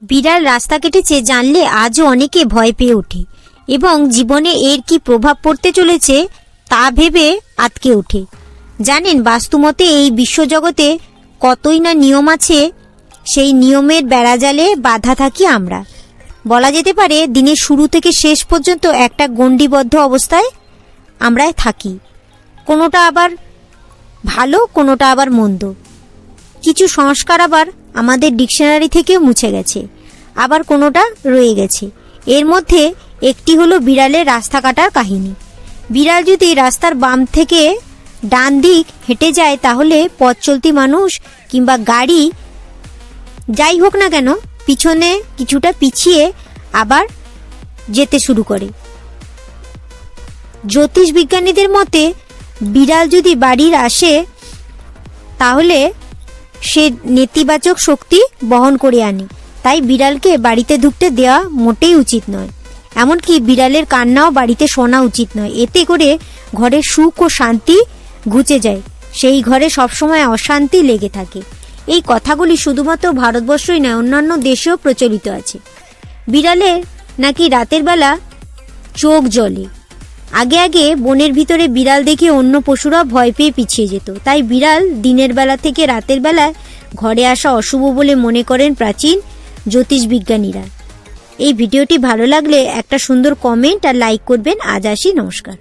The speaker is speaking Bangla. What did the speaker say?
বিড়াল রাস্তা কেটেছে জানলে আজও অনেকে ভয় পেয়ে ওঠে এবং জীবনে এর কি প্রভাব পড়তে চলেছে তা ভেবে আটকে ওঠে। জানেন, বাস্তুমতে এই বিশ্বজগতে কতই না নিয়ম আছে, সেই নিয়মের বেড়াজালে বাধা থাকি আমরা। বলা যেতে পারে দিনের শুরু থেকে শেষ পর্যন্ত একটা গণ্ডিবদ্ধ অবস্থায় আমরা থাকি। কোনোটা আবার ভালো, কোনোটা আবার মন্দ। কিছু সংস্কার আবার আমাদের ডিকশনারি থেকেও মুছে গেছে, আবার কোনোটা রয়ে গেছে। এর মধ্যে একটি হলো বিড়ালের রাস্তা কাটার কাহিনী। বিড়াল যদি রাস্তার বাম থেকে ডান দিক হেঁটে যায় তাহলে পথ চলতি মানুষ কিংবা গাড়ি যাই হোক না কেন পিছনে কিছুটা পিছিয়ে আবার যেতে শুরু করে। জ্যোতিষ বিজ্ঞানীদের মতে বিড়াল যদি বাড়ির আসে তাহলে সে নেতিবাচক শক্তি বহন করে আনে, তাই বিড়ালকে বাড়িতে ঢুকতে দেওয়া মোটেই উচিত নয়। এমনকি বিড়ালের কান্নাও বাড়িতে শোনা উচিত নয়, এতে করে ঘরের সুখ ও শান্তি ঘুচে যায়, সেই ঘরে সবসময় অশান্তি লেগে থাকে। এই কথাগুলি শুধুমাত্র ভারতবর্ষই নয়, অন্যান্য দেশেও প্রচলিত আছে। বিড়ালের নাকি রাতের বেলা চোখ জ্বলে। আগে আগে বনের ভিতরে বিড়াল দেখে অন্য পশুরা ভয় পেয়ে পিছিয়ে যেত, তাই বিড়াল দিনের বেলা থেকে রাতের বেলায় ঘরে আসা অশুভ বলে মনে করেন প্রাচীন জ্যোতিষ বিজ্ঞানীরা। এই ভিডিওটি ভালো লাগলে একটা সুন্দর কমেন্ট আর লাইক করবেন। আজ আসি, নমস্কার।